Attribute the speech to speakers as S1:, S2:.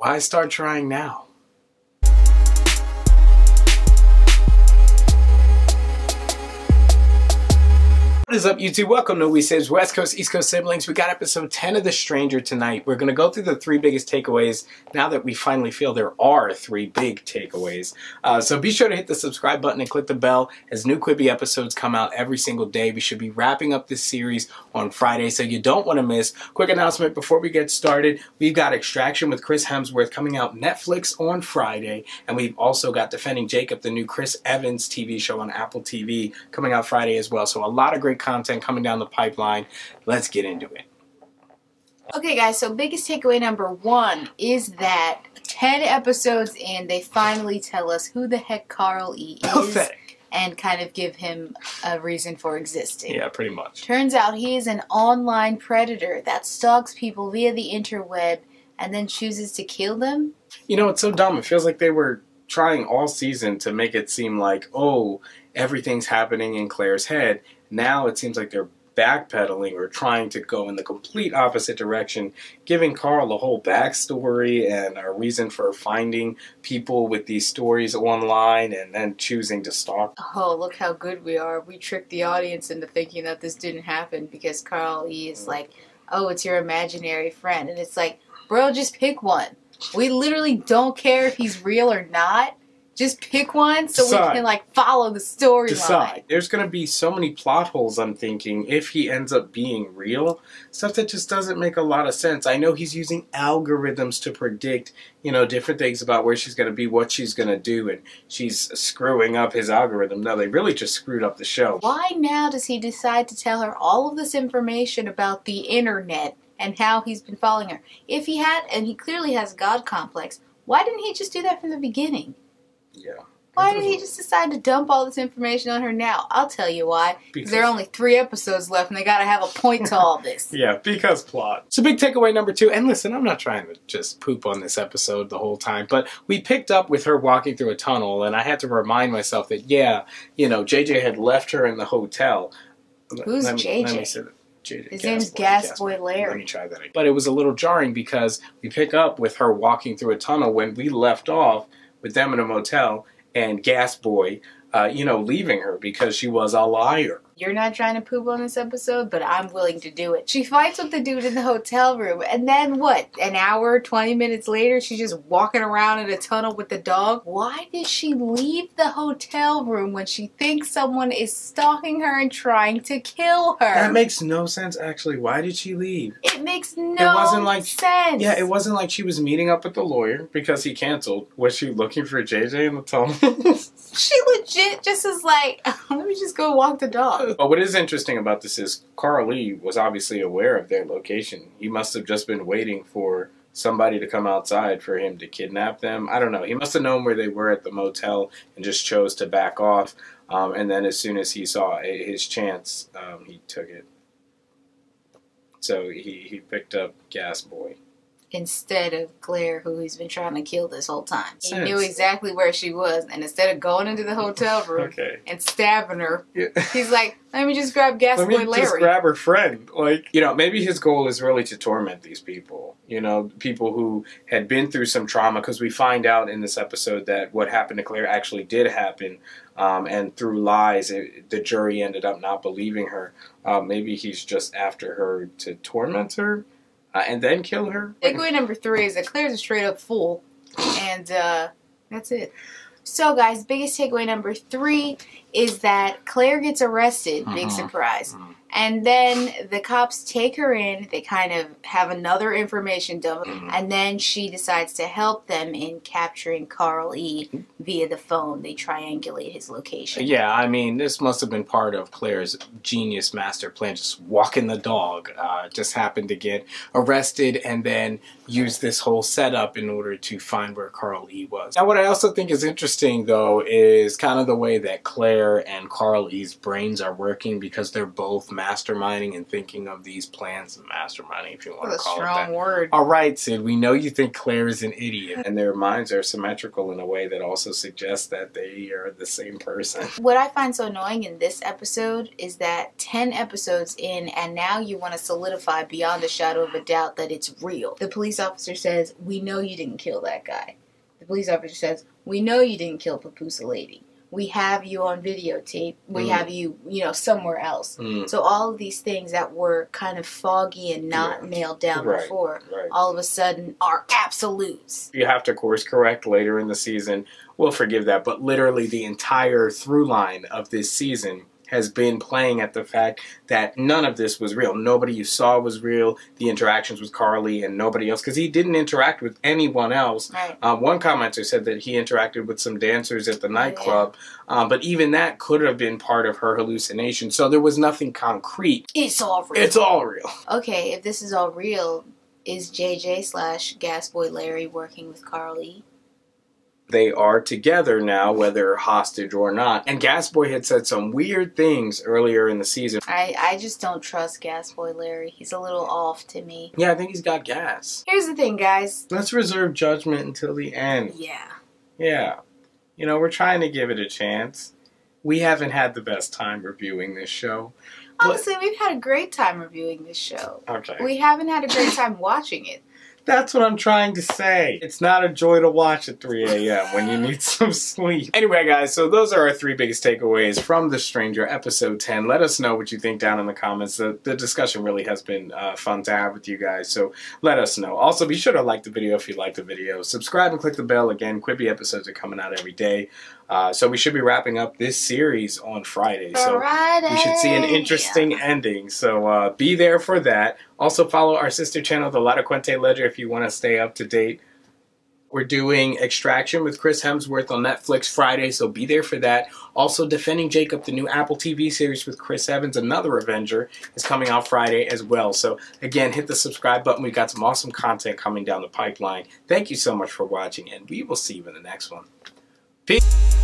S1: Why start trying now? What is up, YouTube? Welcome to We Saves West Coast, East Coast Siblings. We got episode 10 of The Stranger tonight. We're going to go through the three biggest takeaways now that we finally feel there are three big takeaways. So be sure to hit the subscribe button and click the bell as new Quibi episodes come out every single day. We should be wrapping up this series on Friday, so you don't want to miss. Quick announcement before we get started. We've got Extraction with Chris Hemsworth coming out Netflix on Friday, and we've also got Defending Jacob, the new Chris Evans TV show on Apple TV, coming out Friday as well. So a lot of great content coming down the pipeline. Let's get into it.
S2: Okay guys, so biggest takeaway number one is that 10 episodes in, they finally tell us who the heck Carl E. is.
S1: Pathetic.
S2: And kind of give him a reason for existing.
S1: Yeah, pretty much.
S2: Turns out he is an online predator that stalks people via the interweb and then chooses to kill them.
S1: You know, it's so dumb. It feels like they were trying all season to make it seem like, oh, everything's happening in Claire's head. Now it seems like they're backpedaling or trying to go in the complete opposite direction, giving Carl a whole backstory and a reason for finding people with these stories online and then choosing to stalk.
S2: Oh, look how good we are. We tricked the audience into thinking that this didn't happen because Carl E. is like, oh, it's your imaginary friend. And it's like, bro, just pick one. We literally don't care if he's real or not. Just pick one so we can, like, follow the storyline.
S1: There's going to be so many plot holes, I'm thinking, if he ends up being real. Stuff that just doesn't make a lot of sense. I know he's using algorithms to predict, you know, different things about where she's going to be, what she's going to do, and she's screwing up his algorithm. No, they really just screwed up the show.
S2: Why now does he decide to tell her all of this information about the internet and how he's been following her? If he had, and he clearly has a God complex, why didn't he just do that from the beginning?
S1: Yeah.
S2: Why did he just decide to dump all this information on her now? I'll tell you why. Because there are only 3 episodes left and they gotta have a point to all this.
S1: Yeah, because plot. So big takeaway number 2, and listen, I'm not trying to just poop on this episode the whole time, but we picked up with her walking through a tunnel, and I had to remind myself that, yeah, you know, JJ had left her in the hotel.
S2: Who's JJ?
S1: Let me say that.
S2: His name's Gasboy Larry.
S1: Let me try that again. But it was a little jarring because we pick up with her walking through a tunnel when we left off with them in a motel and Gasboy, you know, leaving her because she was a liar.
S2: You're not trying to poop on this episode, but I'm willing to do it. She fights with the dude in the hotel room, and then what? An hour, 20 minutes later, she's just walking around in a tunnel with the dog? Why did she leave the hotel room when she thinks someone is stalking her and trying to kill her?
S1: That makes no sense, actually. Why did she leave?
S2: It makes no sense.
S1: Yeah, it wasn't like she was meeting up with the lawyer because he canceled. Was she looking for JJ in the tunnel?
S2: She legit just is like, let me just go walk the dog.
S1: But what is interesting about this is Carl Lee was obviously aware of their location. He must have just been waiting for somebody to come outside for him to kidnap them. I don't know. He must have known where they were at the motel and just chose to back off. And then as soon as he saw his chance, he took it. So he picked up Gasboy.
S2: Instead of Claire, who he's been trying to kill this whole time. He knew exactly where she was, and instead of going into the hotel room and stabbing her, he's like, let me just grab Gasboy Larry.
S1: Let me just grab her friend. Like, you know, maybe his goal is really to torment these people. You know, people who had been through some trauma, because we find out in this episode that what happened to Claire actually did happen, and through lies, the jury ended up not believing her. Maybe he's just after her to torment her. And then kill her.
S2: Takeaway number 3 is that Claire's a straight up fool. And that's it. So guys, biggest takeaway number 3 is that Claire gets arrested. Big surprise. And then the cops take her in. They kind of have another information dump. And then she decides to help them in capturing Carl E. via the phone. They triangulate his location.
S1: Yeah, I mean, this must have been part of Claire's genius master plan. Just walking the dog. Just happened to get arrested and then use this whole setup in order to find where Carl E. was. Now, what I also think is interesting, though, is kind of the way that Claire Claire and Carly's brains are working because they're both masterminding and thinking of these plans. Masterminding, if you want to call it that.
S2: That's a strong word.
S1: All right, Sid, we know you think Claire is an idiot, and their minds are symmetrical in a way that also suggests that they are the same person.
S2: What I find so annoying in this episode is that 10 episodes in, and now you want to solidify beyond a shadow of a doubt that it's real. The police officer says, "We know you didn't kill that guy." The police officer says, "We know you didn't kill Papusa Lady. We have you on videotape. We have you, somewhere else." So all of these things that were kind of foggy and not nailed down before, all of a sudden are absolutes.
S1: You have to course correct later in the season. We'll forgive that. But literally the entire through line of this season has been playing at the fact that none of this was real. Nobody you saw was real. The interactions with Carly and nobody else, because he didn't interact with anyone else.
S2: Right.
S1: One commenter said that he interacted with some dancers at the nightclub, but even that could have been part of her hallucination. So there was nothing concrete.
S2: It's all real.
S1: It's all real.
S2: Okay, if this is all real, is JJ/Gasboy Larry working with Carly?
S1: They are together now, whether hostage or not. And Gasboy had said some weird things earlier in the season.
S2: I just don't trust Gasboy Larry. He's a little off to me.
S1: Yeah, I think he's got gas.
S2: Here's the thing, guys.
S1: Let's reserve judgment until the end.
S2: Yeah.
S1: Yeah. We're trying to give it a chance. We haven't had the best time reviewing this show.
S2: Honestly, we've had a great time reviewing this show.
S1: Okay.
S2: We haven't had a great time watching it.
S1: That's what I'm trying to say. It's not a joy to watch at 3 a.m. when you need some sleep. Anyway, guys, so those are our 3 biggest takeaways from The Stranger, episode 10. Let us know what you think down in the comments. The discussion really has been fun to have with you guys, so let us know. Also, be sure to like the video if you like the video. Subscribe and click the bell. Again, Quibi episodes are coming out every day. So we should be wrapping up this series on Friday. So we should see an interesting ending. So be there for that. Also follow our sister channel, The La Quente Ledger, if you want to stay up to date. We're doing Extraction with Chris Hemsworth on Netflix Friday, so be there for that. Also, Defending Jacob, the new Apple TV series with Chris Evans, another Avenger, is coming out Friday as well. So again, hit the subscribe button. We've got some awesome content coming down the pipeline. Thank you so much for watching, and we will see you in the next one. Peace.